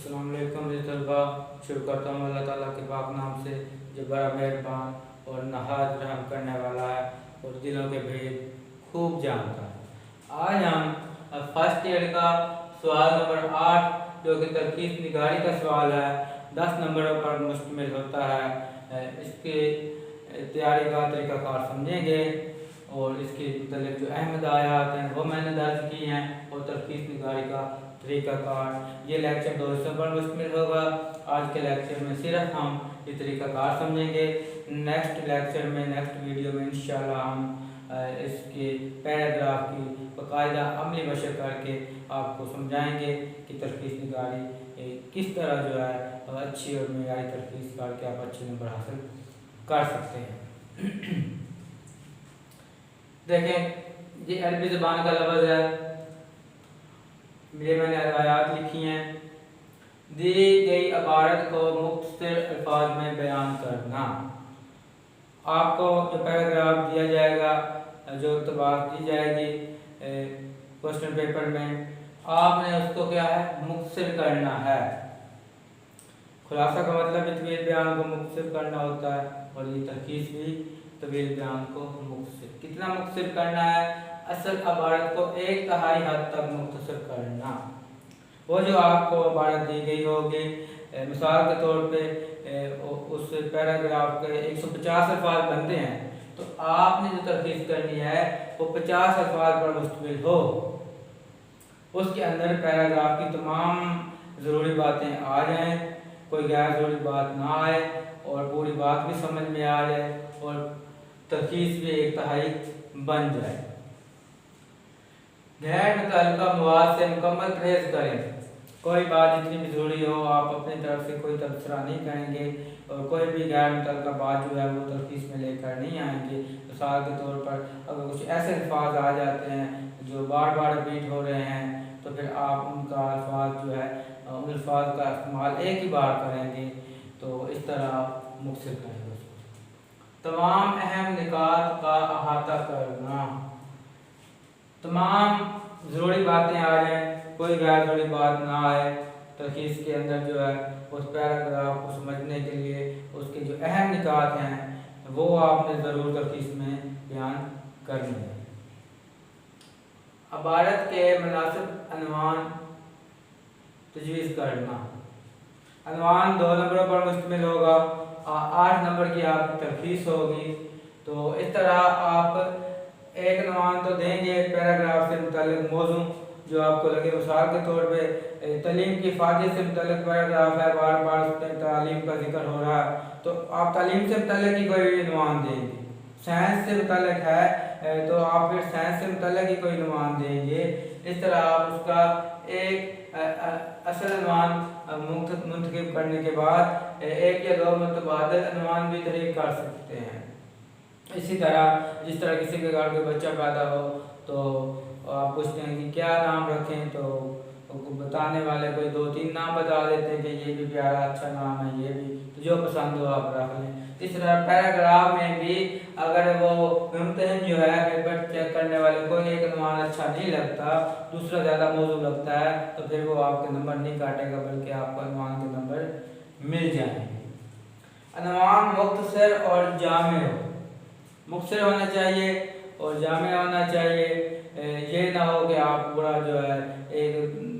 अस्सलाम वालेकुम तलबा। शुरू करता हूँ अल्लाह ताला के पाक नाम से जो बड़ा मेहरबान और नहायत रहम करने वाला है और दिलों के भेद खूब जानता है। आज हम फर्स्ट ईयर का सवाल नंबर 8 जो कि तरकीब निगारी का सवाल है, 10 नंबरों पर मुश्तमिल होता है। इसके तैयारी का तरीक़ाकार समझेंगे और इसके मतलब जो अहम आयात हैं वो मैंने दर्ज की हैं और तरकीब निगारी का तरीक़ाकार। ये लेक्चर 2 हिस्सों पर मुश्तमिल होगा। आज के लेक्चर में सिर्फ हम ये तरीक़ाकार समझेंगे। नेक्स्ट लेक्चर में, नेक्स्ट वीडियो में इंशाल्लाह हम इसके पैराग्राफ की बाकायदा अमली मशक करके आपको समझाएंगे कि तरकीब निगारी किस तरह जो है अच्छी और मेयारी तरकीब करके आप अच्छे नंबर हासिल कर सकते हैं। देखें, ये अरबी ज़बान का लफ्ज़ है, ये मैंने आयात लिखी हैं। दी गई इबारत को मुख्तसर अल्फाज में बयान करना। आपको जो पैराग्राफ दिया जाएगा, जो इक़्तिबास दी जाएगी क्वेश्चन पेपर में, आपने उसको क्या है मुख्तसर करना है। खुलासा का मतलब तवील बयान को मुख्तसर करना होता है और ये तरकीब भी तवील बयान को मुख्तसर। कितना मुख्तसर करना है? असल इबारत को 1/3 हद तक मुख्तसर करना। वो जो आपको इबारत दी गई होगी, मिसाल के तौर पे उस पैराग्राफ के 150 अल्फाज बनते हैं, तो आपने जो तरकीब करनी है वो 50 अल्फाज पर मुश्तमिल हो। उसके अंदर पैराग्राफ की तमाम ज़रूरी बातें आ जाएं, कोई गैर ज़रूरी बात ना आए और पूरी बात भी समझ में आ जाए और तरकीब भी 1/3 बन जाए। गैर मुतल्लिका मवाद से मुकम्मल परहेज़ करें। कोई बात जितनी भी ज़रूरी हो आप अपनी तरफ से कोई तबसरा नहीं करेंगे और कोई भी गैर मुतल्लिका बात जो है वो तरकीब में लेकर नहीं आएंगे। मिसाल के तौर पर अगर कुछ ऐसे अल्फाज आ जाते हैं जो बार बार रिपीट हो रहे हैं, तो फिर आप उनका अल्फाज जो है उन अल्फाज का इस्तेमाल एक ही बार करेंगे, तो इस तरह मुख्तसर करेंगे। तमाम अहम निकात का अहाता करना। तमाम ज़रूरी बातें आ जाएं, कोई गैर ज़रूरी बात ना आए। तरकीब के अंदर जो है उस पैराग्राफ को समझने के लिए उसके जो अहम निकात हैं वो आपने ज़रूर तरकीब में बयान करने हैं। इबारत के मुनासिब अनवान तजवीज़ करना। अनवान 2 नंबरों पर मुश्तमिल होगा, 8 नंबर की आपकी तरकीब होगी। तो इस तरह आप एक अनवान तो देंगे पैराग्राफ से मुताल्लिक़ मौजू जो आपको लगे। मिसाल के तौर पे तालीम की फ़ायदे से मुताल्लिक़ पैराग्राफ है, बार बार उसमें तालीम का जिक्र हो रहा है, तो आप तालीम से मुताल्लिक़ ही कोई अनवान देंगे। साइंस से मुताल्लिक़ है तो आप फिर साइंस से मुताल्लिक़ ही कोई अनवान देंगे। इस तरह आप उसका एक असल अनवान मुंतखब करने के बाद 1 या 2 मुतबादिल अनवान भी तहरीर कर सकते हैं। इसी तरह जिस तरह किसी के घर कोई बच्चा पैदा हो तो आप पूछते हैं कि क्या नाम रखें, तो बताने वाले कोई 2-3 नाम बता देते हैं कि ये भी प्यारा अच्छा नाम है, ये भी, तो जो पसंद हो आप रख लें। इस तरह पैराग्राफ में भी अगर वो मुमतहिन जो है पेपर चेक करने वाले को एक अनवान अच्छा नहीं लगता, दूसरा ज़्यादा मौजूद लगता है, तो फिर वो आपके नंबर नहीं काटेगा बल्कि आपको अनवान के नंबर मिल जाएंगे। अनवान मुख्तसर और जामे हो। मुख्तसर होना चाहिए और जामे होना चाहिए। ये ना हो कि आप पूरा जो है एक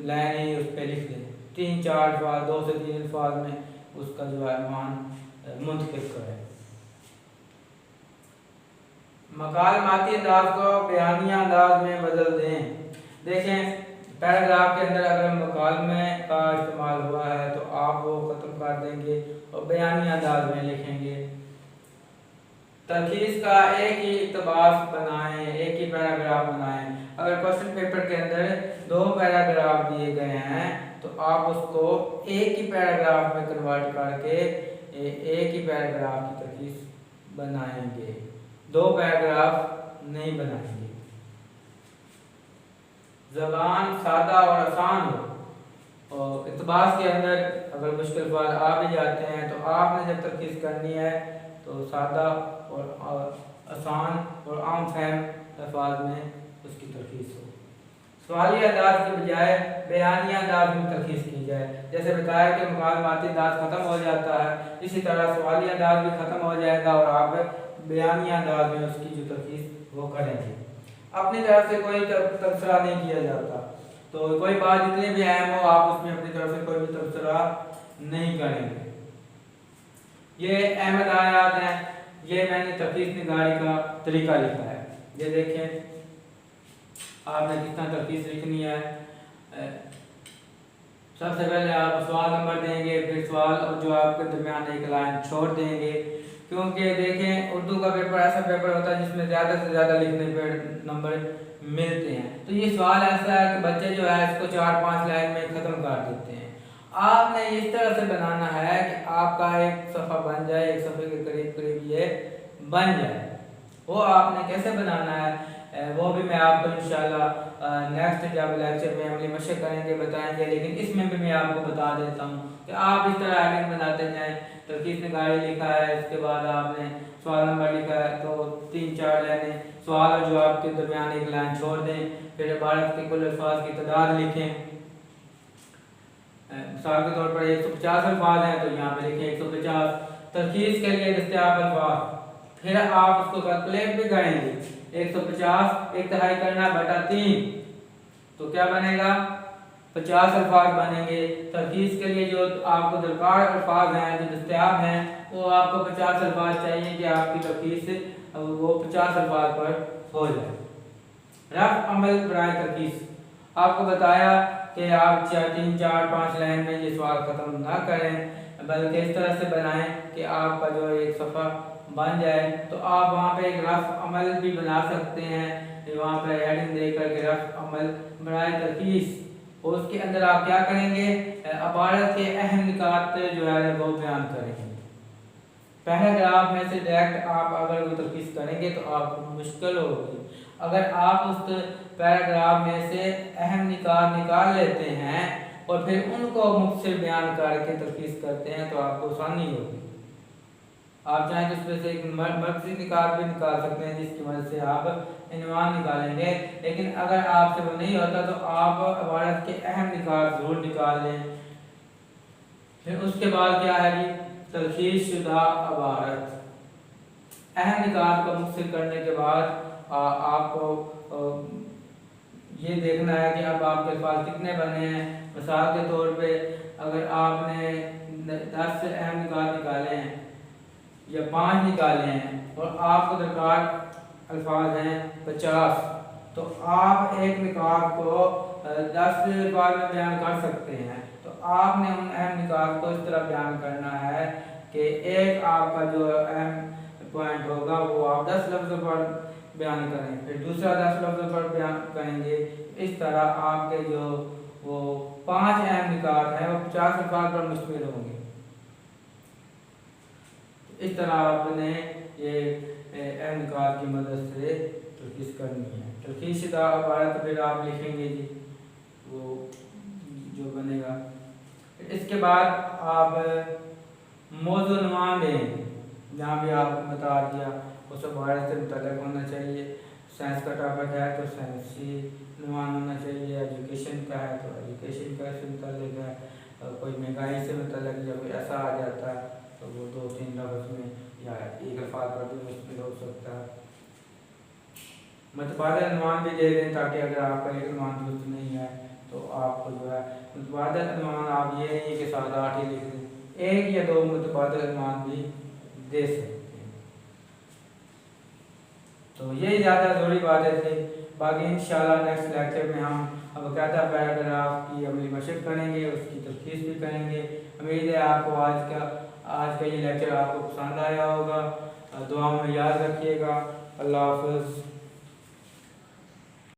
लाइन ही उस पर लिख दें, 3-4 अल्फाज, 2 से 3 अल्फाज में उसका जो है अनवान मुंतखब करें। मकालमाती अंदाज को बयानिया अंदाज में बदल दें। देखें, पैराग्राफ के अंदर अगर मकालमे का इस्तेमाल हुआ है तो आप वो ख़त्म कर देंगे और बयानिया अंदाज में लिखेंगे। तरकीब का एक ही इक़्तिबास बनाएं, एक ही पैराग्राफ बनाएं। अगर क्वेश्चन पेपर के अंदर 2 पैराग्राफ दिए गए हैं तो आप उसको एक ही पैराग्राफ में कन्वर्ट करके एक ही पैराग्राफ की तरकीब बनाएंगे, 2 पैराग्राफ नहीं बनाएंगे। ज़बान सादा और आसान हो और इक़्तिबास के अंदर अगर मुश्किल बात आ भी जाते हैं तो आपने जब तरकीब करनी है तो सादा और आसान और आम फहम अल्फाज में उसकी तरकीब हो। सवाली अंदाज के बजाय बयानी अंदाज में तलखीस की जाए। जैसे बताया कि मुकालमाती अंदाज खत्म हो जाता है, इसी तरह सवाली अंदाज भी खत्म हो जाएगा और आप बयानी अंदाज में उसकी जो तलखीस वो करेंगे। अपनी तरफ से कोई तबसरा नहीं किया जाता, तो कोई बात जितनी भी अहम हो आप उसमें अपनी तरफ से कोई भी तबसरा नहीं करेंगे। ये अहमद आयात हैं, ये मैंने तलखीस निगारी का तरीका लिखा है। ये देखें आपने कितना तलखीस लिखनी है। सबसे पहले आप सवाल नंबर देंगे, फिर सवाल और जो आपके दरमियान एक लाइन छोड़ देंगे, क्योंकि देखें उर्दू का पेपर ऐसा पेपर होता है जिसमें ज़्यादा से ज़्यादा लिखने पर नंबर मिलते हैं। तो ये सवाल ऐसा है कि बच्चे जो है इसको 4-5 लाइन में ख़त्म कर देते हैं। आपने इस तरह से बनाना है कि आपका एक सफ़ा बन जाए, एक सफ़े के करीब करीब ये बन जाए। वो आपने कैसे बनाना है वो भी मैं आपको इंशाल्लाह नेक्स्ट जब लेक्चर में अमली मशक करेंगे बताएंगे, लेकिन इसमें भी मैं आपको बता देता हूँ कि आप इस तरह हेडिंग बनाते जाएं। तलखीस निगारी लिखा है, इसके बाद आपने सवाल नंबर लिखा है, तो 3-4 लाइनें सवाल और जवाब के दरमियान एक लाइन छोड़ दें, फिर इबारत के कुल अल्फाज की तादाद लिखें। मिसाल के तौर पर 150 अल्फाज हैं तो यहाँ पे लिखें 150 तलखीस के लिए दस्तयाब अल्फाज। फिर आप उसको कैलकुलेट भी करेंगे, 150 एक तिहाई करना बटा 3 तो क्या बनेगा 50 अल्फाज बनेंगे। तलखीस के लिए जो आपको दरकार अल्फाज हैं जो दस्तयाब हैं वो आपको 50 अल्फाज चाहिए कि आपकी तलखीस वो 50 अल्फाज पर हो जाए। रफ अमल बराए तलखीस आपको बताया कि आप 3-4-5 लाइन में ये सवाल ख़त्म ना करें, बल्कि इस तरह से बनाएं कि आपका जो एक सफ़ा बन जाए। तो आप वहाँ पे एक रफ अमल भी बना सकते हैं, वहाँ पे हेडिंग देकर के रफ अमल बराए तलखीस, और उसके अंदर आप क्या करेंगे इबारत के अहम निकात जो है वो बयान करेंगे। पैराग्राफ में से डायरेक्ट आप अगर वो तलखीस करेंगे तो आपको मुश्किल होगी। अगर आप उस पैराग्राफ में से अहम निकात निकाल लेते हैं और फिर उनको मुख्तसर बयान करके तलखीस करते हैं तो आपको आसानी होगी। आप चाहें तो उसमें से एक मर्कजी निकात भी निकाल सकते हैं जिसकी मदद से आप इनवान निकालेंगे, लेकिन अगर आपसे वो नहीं होता तो आप इबारत के अहम निकात ज़रूर निकाल लें। फिर उसके बाद क्या है जी तलखीस शुदा इबारत। अहम निकात को मुख्तसर करने के बाद आपको ये देखना है कि अब आपके पास कितने बने हैं। मिसाल के तौर पे अगर आपने 10 से अहम निकात निकाले हैं या 5 निकाले हैं और आपको दरकार अल्फाज हैं 50, तो आप एक निकात को 10 अल्फाज में बयान कर सकते हैं। तो आपने उन अहम निकात को इस तरह बयान करना है कि एक आपका जो अहम पॉइंट होगा वो आप 10 लफ्ज़ों पर बयान करें, फिर दूसरा 10 लफ्ज़ों पर बयान करेंगे। इस तरह आपके जो वो 5 अहम निकात हैं वो 50 अल्फाज पर मुश्तमिल होंगे। इस तरह आपने ये अहम निकात की मदद से तलखीस करनी है। तलखीस शुदा इबारत फिर आप लिखेंगे जी वो जो बनेगा। इसके बाद आप मौजू उन्वान देंगे, जहाँ भी आपको बता दिया उस इबारत से मुतल्लिक़ होना चाहिए। साइंस का टॉपिक है तो साइंसी उन्वान होना चाहिए, एजुकेशन का है तो एजुकेशन का से मुतल्लिक़ है, कोई महंगाई से मुतल्लिक़ या कोई ऐसा आ जाता है तो वो 2-3 लफ्ज़ में या एक अल्फाज पर भी मुश्किल हो सकता है। मुतबादिल उन्वान भी दे दें ताकि अगर आपका एक उन्वान दुरुस्त नहीं है तो आपको जो है मुतबादिल उन्वान आप ये नहीं कि 7-8 ही लिख दें, 1 या 2 मुतबादिल उन्वान भी दे सकते हैं। तो ये ज़्यादा ज़रूरी बातें थी। बाकी इंशाल्लाह नेक्स्ट लेक्चर में हम अब बाकायदा पैराग्राफ की अमली मशक करेंगे, उसकी तलखीस भी करेंगे। उम्मीद है आपको आज का ये लेक्चर आपको पसंद आया होगा। दुआ में याद रखिएगा। अल्लाह हाफ़िज़।